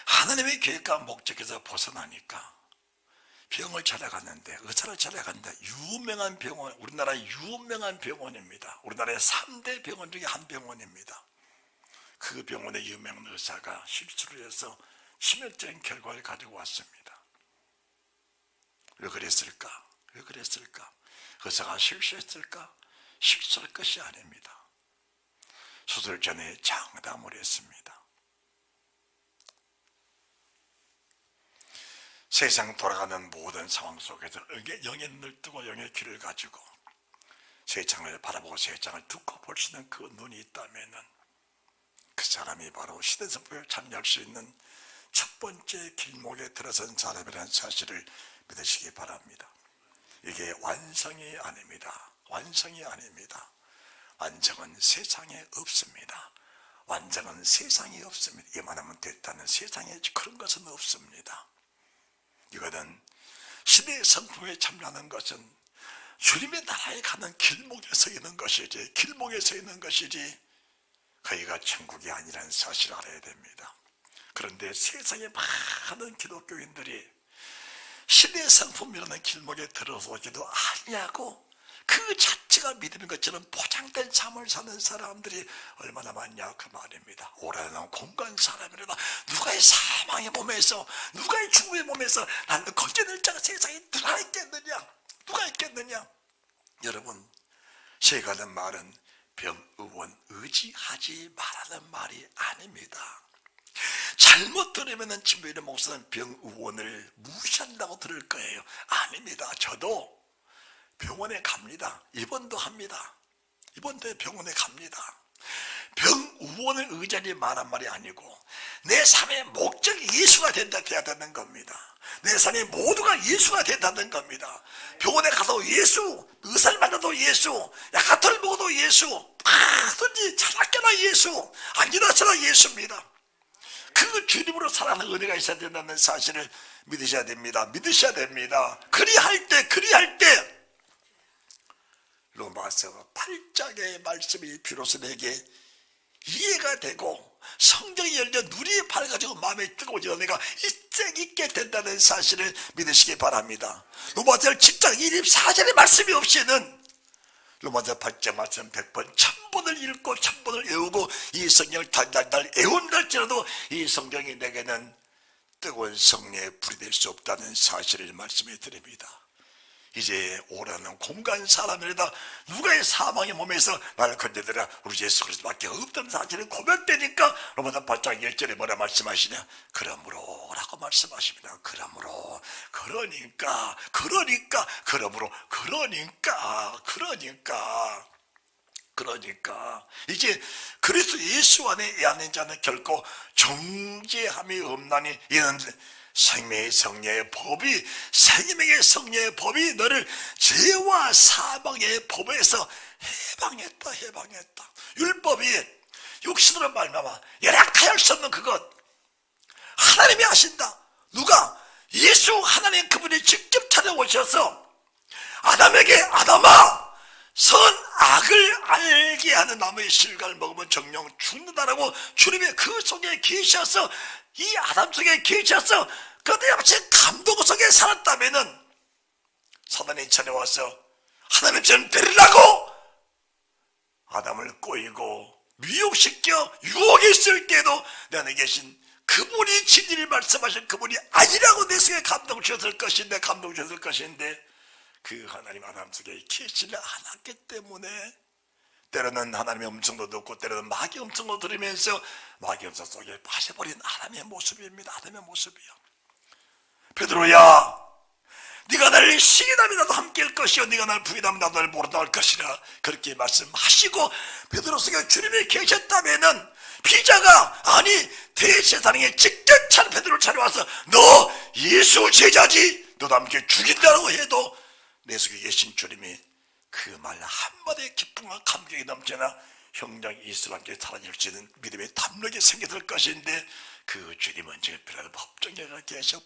하나님의 계획과 목적에서 벗어나니까 병을 찾아갔는데 의사를 찾아갔는데 유명한 병원, 우리나라의 유명한 병원입니다. 우리나라의 3대 병원 중에 한 병원입니다. 그 병원의 유명한 의사가 실수를 해서 치명적인 결과를 가지고 왔습니다. 왜 그랬을까? 의사가 실수했을까? 실수할 것이 아닙니다. 수술 전에 장담을 했습니다. 세상 돌아가는 모든 상황 속에서 영의 눈을 뜨고 영의 귀를 가지고 세상을 바라보고 세상을 듣고 볼 수 있는 그 눈이 있다면은 사람이 바로 시대선포에 참여할 수 있는 첫 번째 길목에 들어선 사람이라는 사실을 믿으시기 바랍니다. 이게 완성이 아닙니다. 완성이 아닙니다. 완성은 세상에 없습니다. 완성은 세상에 없습니다. 이만하면 됐다는 세상에 그런 것은 없습니다. 이거는 시대의 성품에 참여하는 것은 주님의 나라에 가는 길목에 서 있는 것이지, 길목에 서 있는 것이지 거기가 천국이 아니라는 사실을 알아야 됩니다. 그런데 세상에 많은 기독교인들이 시대의 성품이라는 길목에 들어서지도 아니하고 그 자체가 믿음인 것처럼 포장된 삶을 사는 사람들이 얼마나 많냐 그 말입니다. 오라는 공간 사람이라다. 누가의 사망의 몸에서, 누가의 죽음의 몸에서 나는 건져낼 자가 세상에 누가 있겠느냐? 누가 있겠느냐? 여러분, 제가 하는 말은 병의원 의지하지 말라는 말이 아닙니다. 잘못 들으면 진보일의 목사는 병의원을 무시한다고 들을 거예요. 아닙니다. 저도 병원에 갑니다. 입원도 합니다. 입원도 병원에 갑니다. 병의원을 의지하지 말란 말이 아니고 내 삶의 목적이 예수가 된다 돼야 되는 겁니다. 내 삶의 모두가 예수가 된다는 겁니다. 병원에 가도 예수, 의사를 만나도 예수, 약աթ을 먹어도 예수, 뭐든지 자나깨나 예수, 안 지나쳐나 예수입니다. 그 주님으로 살아가는 은혜가 있어야 된다는 사실을 믿으셔야 됩니다. 믿으셔야 됩니다. 그리할 때 로마서 8장의 말씀이 비로소 내게 이해가 되고 성경이 열려 눈이 밝아지고 마음이 뜨거워져 내가 일찍 있게 된다는 사실을 믿으시기 바랍니다. 로마서 10장 24절의 말씀이 없이는 로마서 8장 말씀 100번 1000번을 읽고 1000번을 외우고 이 성경을 달달 애운달지라도 이 성경이 내게는 뜨거운 성령의 불이 될 수 없다는 사실을 말씀해 드립니다. 이제 오라는 공간 사람이라다 누가의 사망의 몸에서 나를 건져들라 우리 예수 그리스도밖에 없던 사실을 고백되니까 로마서 8장 1절에 뭐라 말씀하시냐? 그러므로 라고 말씀하십니다. 그러므로 그러니까 이제 그리스도 예수 안에 있는 자는 결코 정죄함이 없나니 이는 생명의 성령의 법이 생명의 성령의 법이 너를 죄와 사망의 법에서 해방했다. 율법이 육신으로 말미암아 열악하여 할 수 없는 그것 하나님이 하신다. 누가? 예수 하나님 그분이 직접 찾아오셔서 아담에게 아담아 선악을 알게 하는 나무의 실과를 먹으면 정령 죽는다라고 주님의 그 속에 계셔서 이 아담 속에 계셔서 그때 앞에 감동 속에 살았다면은 사단이 찾아와서 하나님처럼 되리라고 아담을 꼬이고 미혹시켜 유혹에 있을 때도 내 안에 계신 그분이 진리를 말씀하신 그분이 아니라고 내 속에 감동 주셨을 것인데 그 하나님 아담 속에 계시지 않았기 때문에 때로는 하나님의 음성도 듣고 때로는 마귀의 음성도 들으면서 마귀의 음성 속에 빠져버린 아담의 모습입니다. 아담의 모습이요. 베드로야 네가 나를 시기하면 나도 함께 할 것이요 네가 나를 부인하면 나도 나를 모른다 할 것이라 그렇게 말씀하시고 베드로 속에 주님이 계셨다면은 피자가 아니 대제사장에 직접 베드로를 찾아와서 너 예수 제자지 너도 함께 죽인다고 해도 내 속에 계신 주님이 그 말 한마디의 기쁨과 감격이 넘치나 형장 이스라엘께 사라질 수 있는 믿음의 담력이 생겼을 것인데 그 주님은 지금 베드로 법정에 계셔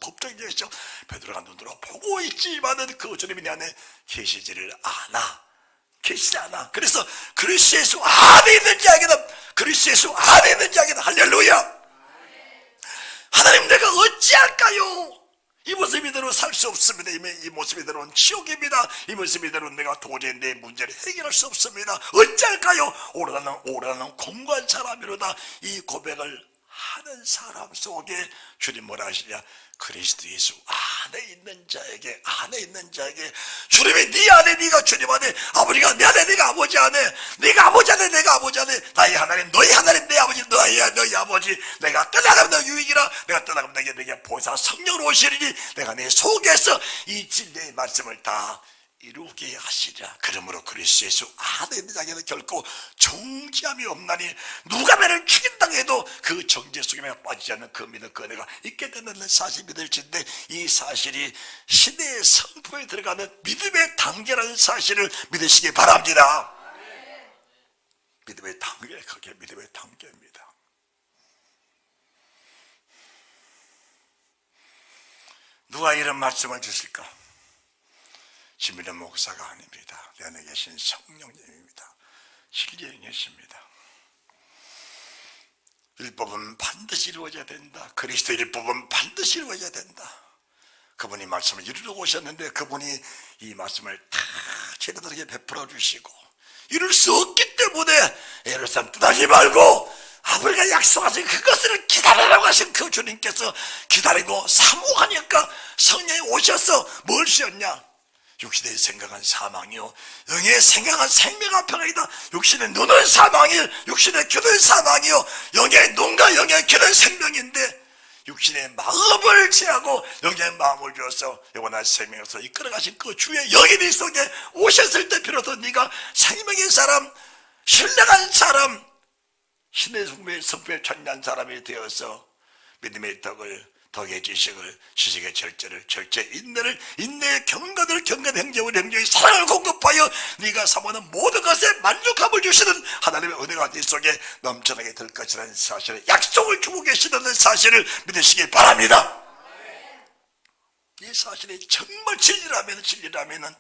베드로가 눈으로 보고 있지만은 그 주님이 내 안에 계시지 않아. 그래서 그리스도 예수 안에 있는 자에게는 할렐루야. 하나님 내가 어찌할까요? 이 모습 이대로 살 수 없습니다. 이 모습 이대로는 지옥입니다. 이 모습 이대로는 내가 도저히 내 문제를 해결할 수 없습니다. 어찌할까요? 오라는 공간 사람이로다 이 고백을 하는 사람 속에 주님 뭐라 하시냐? 그리스도 예수 안에 있는 자에게 주님이 네 안에 네가 주님 안에 아버지가 내 안에 네가 아버지 안에 네가 아버지 안에 내가 아버지 안에 나의 하나님 너희 하나님 내 아버지 너희 아버지 내가 떠나가면 너 유익이라 내가 떠나가면 내게 보사 성령으로 오시리니 내가 내 속에서 이 진리의 말씀을 다 이루게 하시리라. 그러므로 그리스도 예수 안에 있는 자에게는 결코 정죄함이 없나니 누가 나를 죽인다 해도 그 정죄 속에 빠지지 않는 그 믿음 그 은혜가 있게 되는 사실이 믿을진데, 이 사실이 시대의 성품에 들어가는 믿음의 단계라는 사실을 믿으시기 바랍니다. 믿음의 단계, 그게 믿음의 단계입니다. 누가 이런 말씀을 주실까? 신민의 목사가 아닙니다. 내 안에 계신 성령님입니다. 진리에 계십니다. 율법은 반드시 이루어져야 된다. 그리스도 율법은 반드시 이루어져야 된다. 그분이 말씀을 이루러 오셨는데 그분이 이 말씀을 다 제자들에게 베풀어 주시고, 이룰 수 없기 때문에 예루살렘 떠나지 말고 아버지가 약속하신 그것을 기다리라고 하신 그 주님께서 기다리고 사모하니까 성령이 오셔서 뭘 주셨냐? 육신의 생각은 사망이요 영의 생각은 생명과 평안이다. 육신의 눈은 사망이요 육신의 귀는 사망이요 영의 눈과 영의 귀는 생명인데, 육신의 마음을 제하고 영의 마음을 주어서 영원한 생명에서 이끌어가신 그 주의 영이 네 속에 오셨을 때 비로소 네가 생명의 사람, 신령한 사람, 신의 성품에 찬양한 사람이 되어서 믿음의 덕의 지식을, 지식의 절제를, 절제 인내를, 인내의 경건을, 경건 행정을, 행정의 사랑을 공급하여 네가 사모하는 모든 것에 만족함을 주시는 하나님의 은혜가 네 속에 넘쳐나게 될 것이라는 사실을, 약속을 주고 계시다는 사실을 믿으시기 바랍니다. 이 사실이 정말 진리라면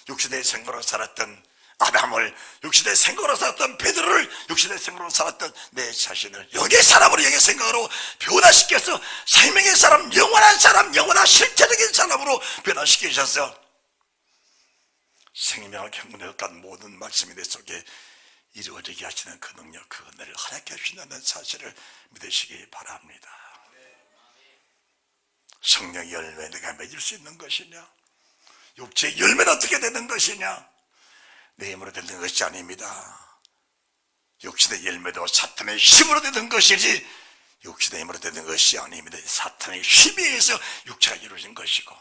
육신의 생각으로 살았던 아담을, 육신의 생각으로 살았던 베드로를, 육신의 생각으로 살았던 내 자신을 영의 사람으로, 영의 생각으로 변화시켜서 생명의 사람, 영원한 사람, 영원한 실체적인 사람으로 변화시키셔서 생명을 경건했던 모든 말씀이 내 속에 이루어지게 하시는 그 능력, 그 은혜를 허락해 주신다는 사실을 믿으시기 바랍니다. 성령의 열매 내가 맺을 수 있는 것이냐? 육체의 열매는 어떻게 되는 것이냐? 내 힘으로 되는 것이 아닙니다. 육신의 열매도 사탄의 힘으로 되는 것이지 육신의 힘으로 되는 것이 아닙니다. 사탄의 힘에 의해서 육체가 이루어진 것이고,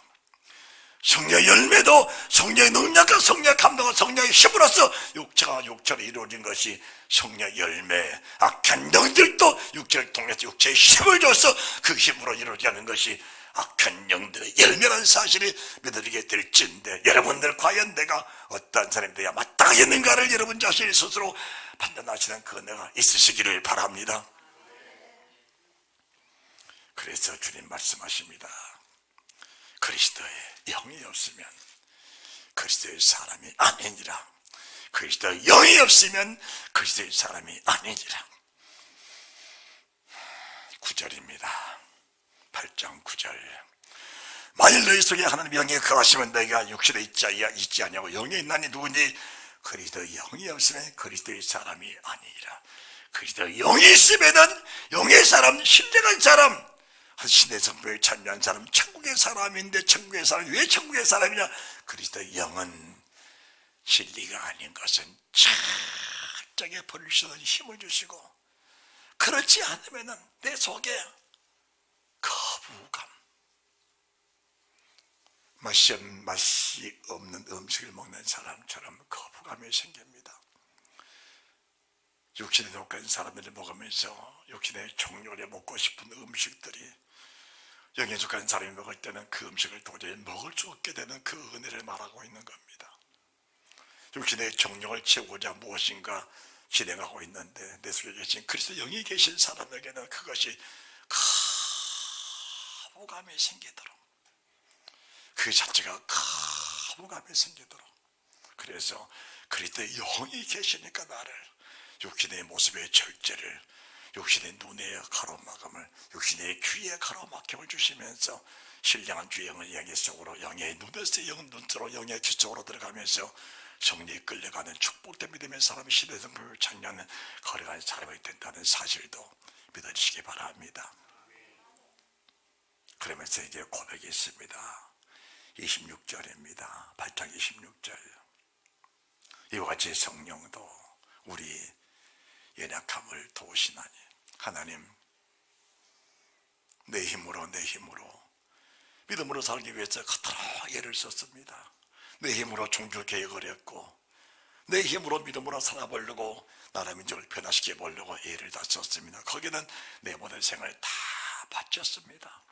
성령의 열매도 성령의 능력과 성령의 감동과 성령의 힘으로서 육체가 육체로 이루어진 것이 성령의 열매. 악한 영들도 육체를 통해서 육체의 힘을 줘서 그 힘으로 이루어지는 것이 악한 영들의 열매라는 사실이 믿어지게 될진데, 여러분들 과연 내가 어떤 사람이 되어야 마땅하겠는가를 여러분 자신이 스스로 판단하시는 그 은혜가 있으시기를 바랍니다. 그래서 주님 말씀하십니다. 그리스도의 영이 없으면 그리스도의 사람이 아니니라. 그리스도의 영이 없으면 그리스도의 사람이 아니니라. 9절입니다. 8장 9절. 만일 너희 속에 하나님 영이 거하시면 너희가 육신에 있지 아니하고 영에 있나니 누구니? 그리스도의 영이 없으면 그리스도의 사람이 아니니라. 그리스도의 영이 있으면은 영의 사람, 신령한 사람, 신의 성품에 참여한 사람, 천국의 사람인데, 천국의 사람이 왜 천국의 사람이냐? 그리스도의 영은 진리가 아닌 것은 철저하게 버리시는 힘을 주시고, 그렇지 않으면은 내 속에 거부감, 맛이 없는 음식을 먹는 사람처럼 거부감이 생깁니다. 육신에 속한 사람들이 먹으면서 육신의 종류를 먹고 싶은 음식들이 영에 속한 사람이 먹을 때는 그 음식을 도저히 먹을 수 없게 되는 그 은혜를 말하고 있는 겁니다. 육신의 정욕을 채우고자 무엇인가 진행하고 있는데, 내 속에 계신 그리스도 영이 계신 사람에게는 그것이 거부감이 생기도록, 그 자체가 거부감이 생기도록, 그래서 그리스도의 영이 계시니까 나를 육신의 모습의 절제를, 육신의 눈의 가로막음을, 육신의 귀의 가로막힘을 주시면서 신령한 주의 영은 영의 속으로, 영의 눈에서 영 눈으로, 영의 귀 속으로 들어가면서 성령이 끌려가는 축복된 믿음의 사람이 시대 성품을 찬양하는 거룩한 사람이 된다는 사실도 믿어주시기 바랍니다. 그러면서 이제 고백이 있습니다. 26절입니다. 8장 26절. 이와 같이 성령도 우리 연약함을 도우시나니. 하나님, 내 힘으로 믿음으로 살기 위해서 그토록 애를 썼습니다. 내 힘으로 종교 개혁을 했고 내 힘으로 믿음으로 살아보려고 나라 민족을 변화시켜 보려고 애를 다 썼습니다. 거기는 내 모든 생을 다 바쳤습니다.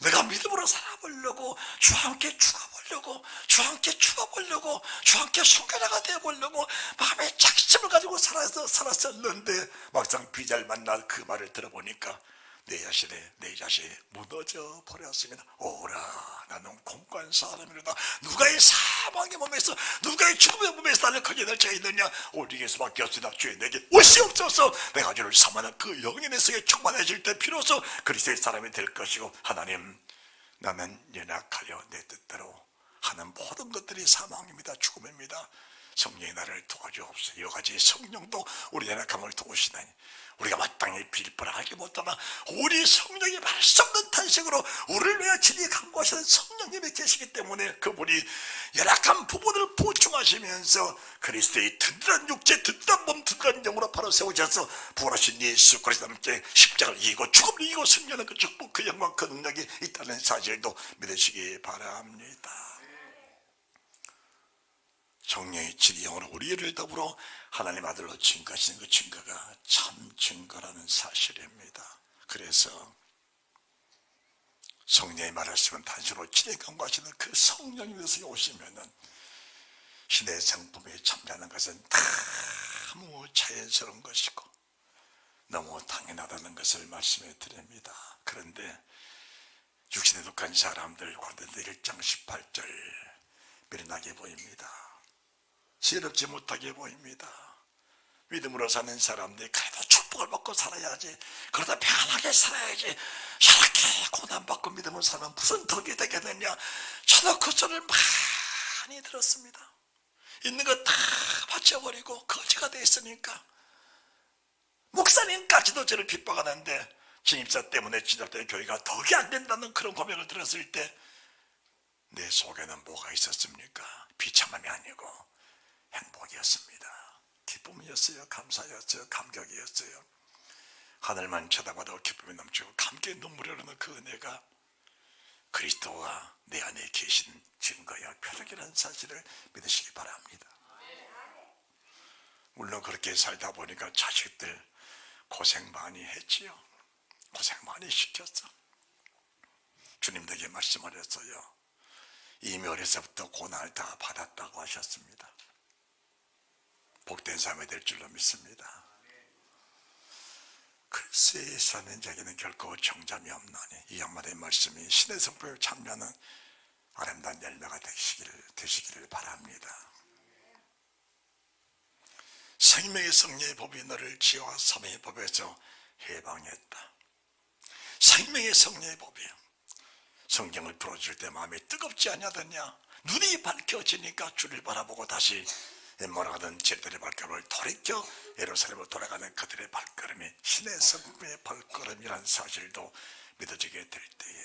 내가 믿음으로 살아보려고, 주와 함께 죽어보려고, 주와 함께 죽어보려고, 주와 함께 순교자가 되어보려고 마음에 작심을 가지고 살았었는데 막상 비자를 만나 그 말을 들어보니까 내 자신이 무너져 버렸습니다. 오라, 나는 공고한 사람이로다. 누가 이 사망의 몸에서, 누가 이 죽음의 몸에서 나를 건져낼 자가 있느냐? 오직 예수밖에 없으나 주의 내게 옷이 없어서 내가 주를 사모하는 그 영혼의 속에 충만해질 때 비로소 그리스도의 사람이 될 것이고, 하나님, 나는 연약하여 내 뜻대로 하는 모든 것들이 사망입니다. 죽음입니다. 성령이 나를 도와주옵소서. 여러 가지 성령도 우리 연약함을 도우시나니 우리가 마땅히 빌보라 하지 못하나 우리 성령이 말씀없는 탄식으로 우리를 위해 친히 간구하시는 성령님이 계시기 때문에 그분이 연약한 부분을 보충하시면서 그리스도의 든든한 육체, 든든한 몸, 든든한 영으로 바로 세우셔서 부활하신 예수 그리스도와 함께 십자가를 이기고 죽음을 이기고 승리하는 그 축복, 그 영광, 그 능력이 있다는 사실도 믿으시기 바랍니다. 성령의 진리 영으로 우리를 더불어 하나님 아들로 증거하시는 그 증거가 참 증거라는 사실입니다. 그래서 성령이 말하시면 단순으로 진리 강구하시는 그 성령님께서 오시면은 신의 성품에 참여하는 것은 너무 자연스러운 것이고 너무 당연하다는 것을 말씀해 드립니다. 그런데 육신에 속한 사람들 고린도서 1장 18절 미련하게 보입니다. 지혜롭지 못하게 보입니다. 믿음으로 사는 사람들이 그래도 축복을 받고 살아야지, 그러다 편하게 살아야지, 저렇게 고난받고 믿음으로 살면 무슨 덕이 되겠느냐, 저도 그 소리를 많이 들었습니다. 있는 거 다 바쳐버리고 거지가 돼 있으니까. 목사님까지도 저를 핍박하는데 진입사 때문에 진입된 교회가 덕이 안 된다는 그런 고백을 들었을 때 내 속에는 뭐가 있었습니까? 비참함이 아니고 행복이었습니다. 기쁨이었어요. 감사였어요. 감격이었어요. 하늘만 쳐다봐도 기쁨이 넘치고 감격의 눈물이 흐르는 그 은혜가 그리스도가 내 안에 계신 증거야 표적이라는 사실을 믿으시기 바랍니다. 물론 그렇게 살다 보니까 자식들 고생 많이 했지요. 고생 많이 시켰어. 주님에게 말씀을 했어요. 이미 어려서부터 고난을 다 받았다고 하셨습니다. 복된 삶이 될 줄로 믿습니다. 글쎄 사는 자에게는 결코 정잠이 없나니 이 한마디의 말씀이 신의 성품에 참여하는 아름다운 열매가 되시기를 바랍니다. 생명의 성령의 법이 너를 지혜와 사명의 법에서 해방했다. 생명의 성령의 법이요. 성경을 풀어줄 때 마음이 뜨겁지 않냐더냐. 눈이 밝혀지니까 주를 바라보고 다시 엠마오로 제들의 발걸음을 돌이켜 예루살렘으로 돌아가는 그들의 발걸음이 신의 성품의 발걸음이라는 사실도 믿어지게 될 때에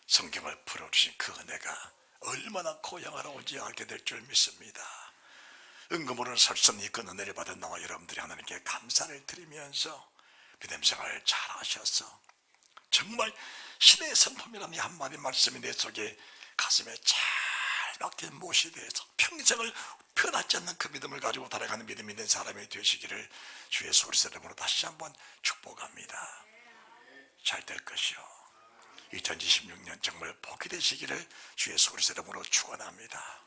성경을 풀어주신 그 은혜가 얼마나 고향하라운지 알게 될 줄 믿습니다. 은금으로 설선히 그 은혜를 받은 나와 여러분들이 하나님께 감사를 드리면서 믿음 생활을 잘 하셔서 정말 신의 성품이라는 이 한마디 말씀이 내 속에 가슴에 잘 맞게 못이 돼서 평생을 변하지 않는 그 믿음을 가지고 살아가는 믿음 있는 사람이 되시기를 주 예수 그리스도 이름으로 다시 한번 축복합니다. 잘 될 것이요 2026년 정말 복이 되시기를 주 예수 그리스도 이름으로 축원합니다.